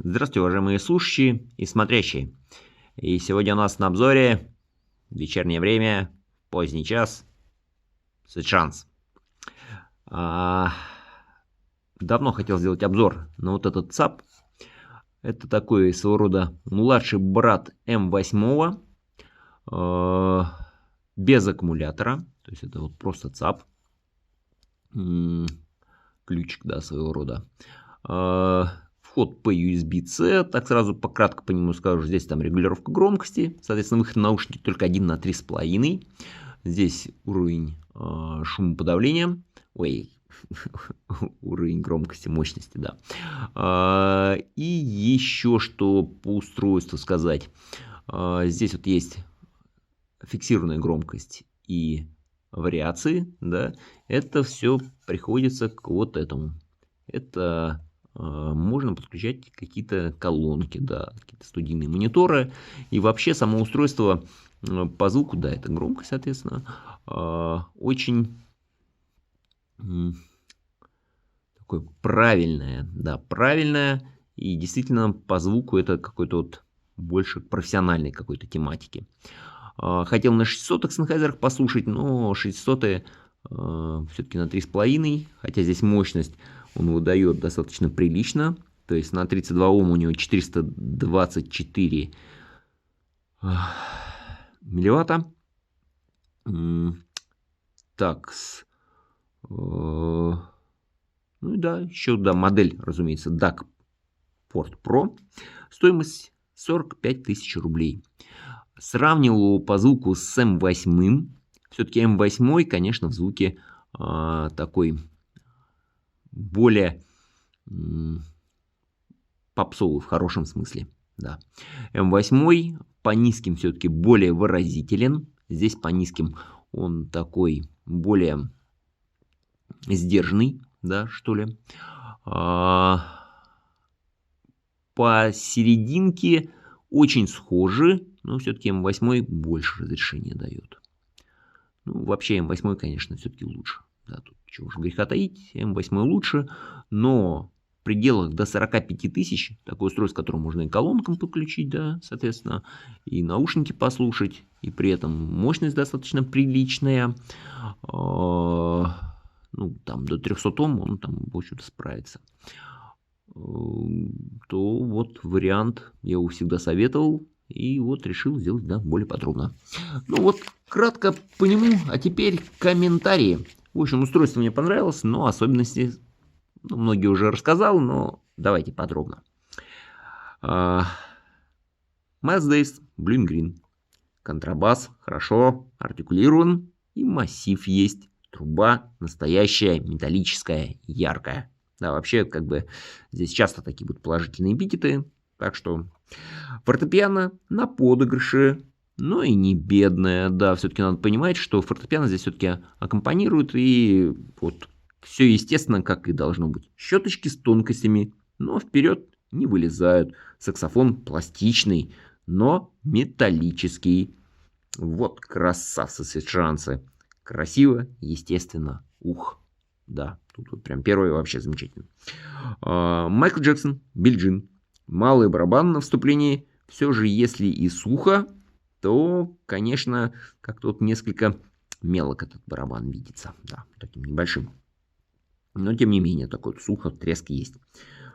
Здравствуйте, уважаемые слушающие и смотрящие. И сегодня у нас на обзоре вечернее время, поздний час, Switch. А, Давно хотел сделать обзор на вот этот ЦАП. Это такой своего рода младший брат М8, без аккумулятора. То есть это вот просто ЦАП. Ключик, да, своего рода. Вход по USB-C, так сразу пократко по нему скажу. Здесь там регулировка громкости, соответственно, выход на наушники только 1 на 3,5. Здесь уровень шумоподавления, уровень громкости, мощности, да. И еще что по устройству сказать. Здесь вот есть фиксированная громкость и вариации, да. Это все приходится к вот этому. Это можно подключать какие-то колонки, да, какие-то студийные мониторы. И вообще само устройство по звуку, да, это громкость, соответственно, очень такое правильное, да, правильное. И действительно по звуку это какой-то вот больше профессиональной какой-то тематики. Хотел на 600 Sennheiser послушать, но 600 все-таки на 3,5, хотя здесь мощность он выдает достаточно прилично. То есть на 32 Ом у него 424 милливатта. Так, ну и да, еще да, модель, разумеется, DAC Port Pro. Стоимость 45 тысяч рублей. Сравнивал его по звуку с М8. Все-таки М8, конечно, в звуке такой более попсовый в хорошем смысле. Да. М8 по низким все-таки более выразителен. Здесь по низким он такой более сдержанный, да, что ли. По серединке очень схожи, но все-таки М8 больше разрешения дает. Ну, вообще М8, конечно, все-таки лучше. Да, тут чего уж греха таить, М8 лучше, но в пределах до 45 тысяч такое устройство, которое можно и колонкам подключить, да, соответственно, и наушники послушать, и при этом мощность достаточно приличная. Ну, там до 300 Ом он там, в общем-то, справится. То вот вариант я его всегда советовал. И вот решил сделать, да, более подробно. Ну вот, кратко по нему. А теперь комментарии. В общем, устройство мне понравилось, но особенности, ну, многие уже рассказал, но давайте подробно. Miles Days, Blue and Green. Контрабас хорошо артикулирован и массив есть. Труба настоящая, металлическая, яркая. Да, вообще, как бы, здесь часто такие будут положительные эпитеты. Так что фортепиано на подыгрыше, но и не бедное. Да, все-таки надо понимать, что фортепиано здесь все-таки аккомпанирует. И вот все естественно, как и должно быть. Щеточки с тонкостями, но вперед не вылезают. Саксофон пластичный, но металлический. Вот красавцы свитшанцы. Красиво, естественно. Ух, да, тут вот прям первый вообще замечательно. Майкл Джексон, Билли Джин. Малый барабан на вступлении. Все же, если и сухо, то, конечно, как-то вот несколько мелок этот барабан видится. Да, таким небольшим. Но, тем не менее, такой вот сухо, треск есть.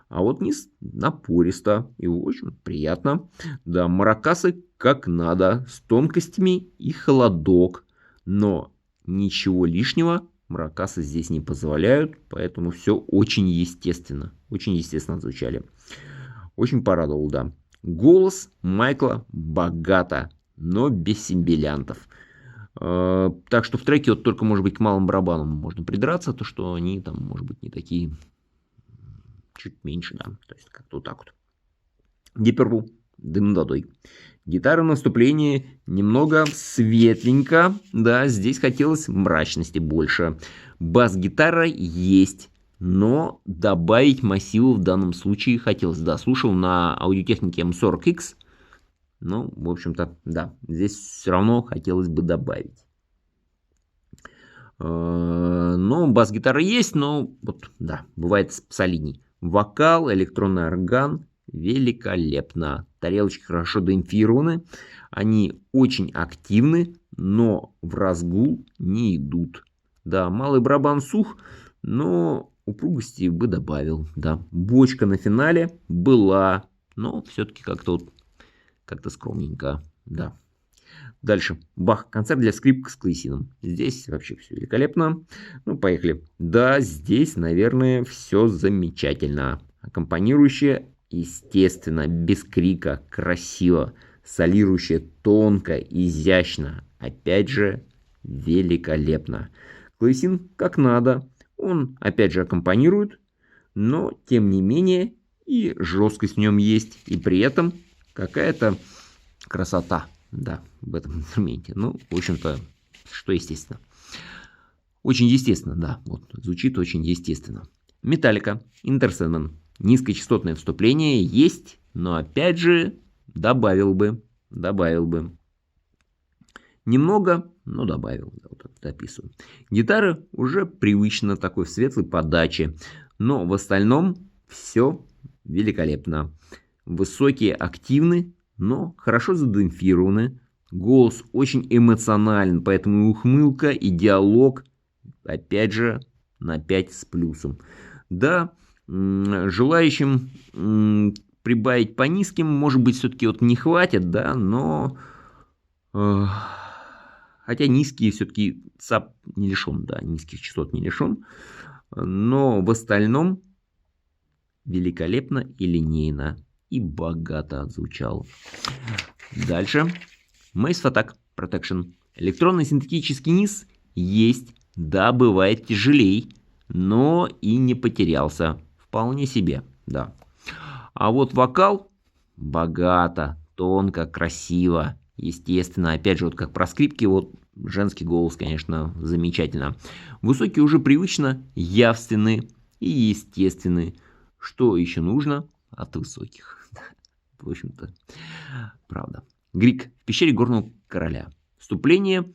А вот низ напористо и очень приятно. Да, маракасы как надо, с тонкостями и холодок. Но ничего лишнего маракасы здесь не позволяют, поэтому все очень естественно. Очень естественно звучали. Очень порадовал, да. Голос Майкла богато, но без симбилянтов. Так что в треке вот только, может быть, к малым барабанам можно придраться, то что они там, может быть, не такие, чуть меньше, да. То есть как-то вот так вот. Deep Purple, дым над водой. Гитара на вступлении немного светленько, да, здесь хотелось мрачности больше. Бас-гитара есть, но добавить массиву в данном случае хотелось. Да, слушал на аудиотехнике M40X, ну, в общем-то, да, здесь все равно хотелось бы добавить. Но бас-гитара есть, но вот, да, бывает солидней. Вокал, электронный орган, великолепно. Тарелочки хорошо демпфированы. Они очень активны, но в разгул не идут. Да, малый барабан сух, но упругости бы добавил. Да, бочка на финале была, но все-таки как-то скромненько. Да. Дальше. Бах. Концерт для скрипок с клавесином. Здесь вообще все великолепно. Ну, поехали. Да, здесь, наверное, все замечательно. Аккомпанирующее, естественно, без крика, красиво. Солирующее тонко, изящно. Опять же, великолепно. Клавесин как надо. Он, опять же, аккомпанирует, но, тем не менее, и жесткость в нем есть. И при этом какая-то красота. Да, в этом инструменте. Ну, в общем-то, что естественно. Очень естественно, да. Вот, звучит очень естественно. Металлика, Интерсендмен. Низкочастотное вступление есть, но опять же, добавил бы. Немного, но добавил. Да, вот это описываю. Гитара уже привычно такой в светлой подаче. Но в остальном все великолепно. Высокие активны, но хорошо задемпфированы. Голос очень эмоционален, поэтому и ухмылка, и диалог, опять же, на 5 с плюсом. Да, желающим прибавить по низким, может быть, все-таки вот не хватит, да, но... хотя низкие все-таки ЦАП не лишен, да, низких частот не лишен. Но в остальном великолепно и линейно. И богато отзвучал. Дальше. Massive Attack Protection. Электронный синтетический низ есть. Да, бывает тяжелей. Но и не потерялся. Вполне себе, да. А вот вокал богато, тонко, красиво. Естественно, опять же, вот как про скрипки, вот женский голос, конечно, замечательно. Высокие уже привычно явственны и естественны. Что еще нужно от высоких? В общем-то, правда. Грик в пещере горного короля. Вступление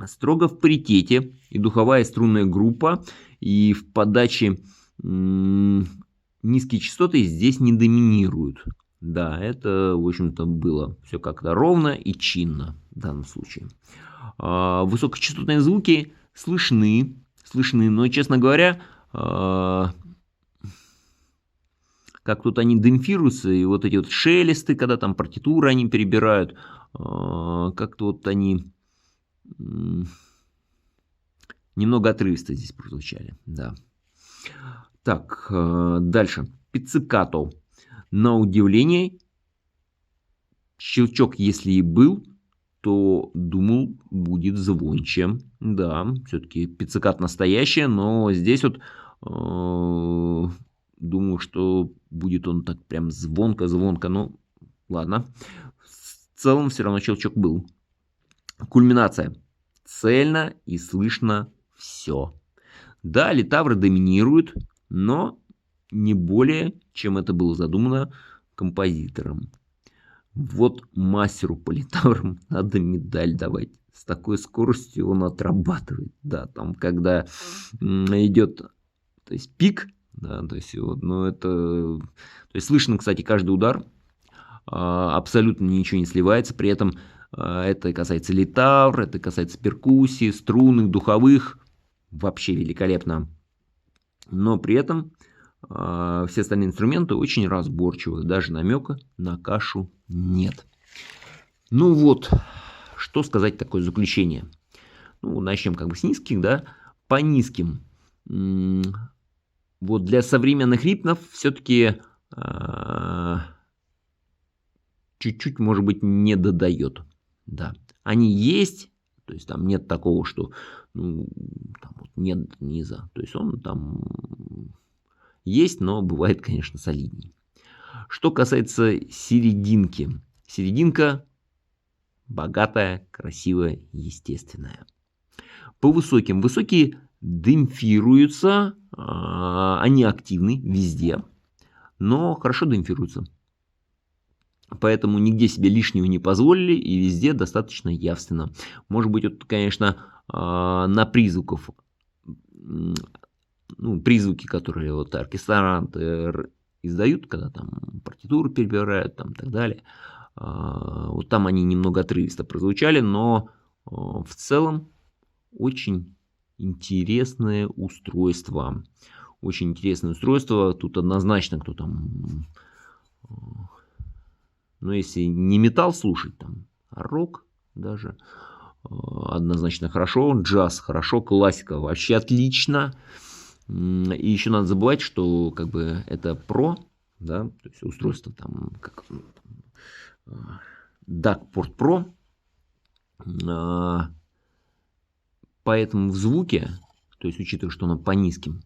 строго в паритете. И духовая струнная группа. И в подаче низкие частоты здесь не доминируют. Да, это, в общем-то, было все как-то ровно и чинно в данном случае. Высокочастотные звуки слышны, но, честно говоря, как тут они демпфируются, и вот эти вот шелесты, когда там партитуры они перебирают, как-то вот они немного отрывисто здесь прозвучали, да. Так, дальше. Пиццикато. На удивление, щелчок, если и был, то думал, будет звонче. Да, все-таки пиццикат настоящая, но здесь вот думаю, что будет он так прям звонко. Ну, ладно. В целом все равно щелчок был. Кульминация. Цельно и слышно все. Да, литавры доминируют, но не более, чем это было задумано композитором. Вот мастеру по литаврам надо медаль давать. С такой скоростью он отрабатывает. Да, там когда идет, то есть пик, да, то есть вот, ну это, то есть слышно, кстати, каждый удар, абсолютно ничего не сливается, при этом это касается литавр, это касается перкуссии, струнных, духовых, вообще великолепно. Но при этом все остальные инструменты очень разборчивы, даже намека на кашу нет. Ну вот, что сказать такое заключение. Ну, начнем как бы с низких, да, по низким. Вот для современных ритмов все-таки чуть-чуть, может быть, не додает. Да, они есть, то есть там нет такого, что там вот нет низа. То есть он там есть, но бывает, конечно, солидней. Что касается серединки. Серединка богатая, красивая, естественная. По высоким. Высокие демпфируются, они активны везде, но хорошо демпфируются. Поэтому нигде себе лишнего не позволили и везде достаточно явственно. Может быть, вот, конечно, на призвуков, ну, призвуки, которые вот оркестранты издают, когда там партитуру перебирают, там, и так далее. Вот там они немного отрывисто прозвучали, но в целом очень интересное устройство. Очень интересное устройство. Тут однозначно кто там... Ну, если не металл слушать, там, а рок даже однозначно хорошо. Джаз хорошо, классика вообще отлично. И еще надо забывать, что как бы это Pro, да, то есть устройство там как DAC-порт Pro. Поэтому в звуке, то есть учитывая, что оно по низким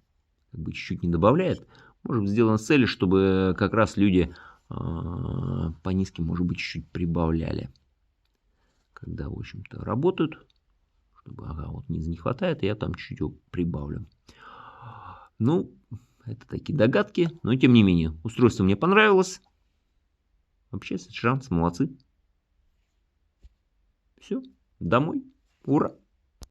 как бы чуть-чуть не добавляет, может быть сделано с целью, чтобы как раз люди по низким, может быть, чуть-чуть прибавляли, когда, в общем-то, работают, чтобы, ага, вот низ не хватает, и я там чуть-чуть его прибавлю. Ну, это такие догадки, но тем не менее, устройство мне понравилось. Вообще, шанс, молодцы. Все, домой, ура!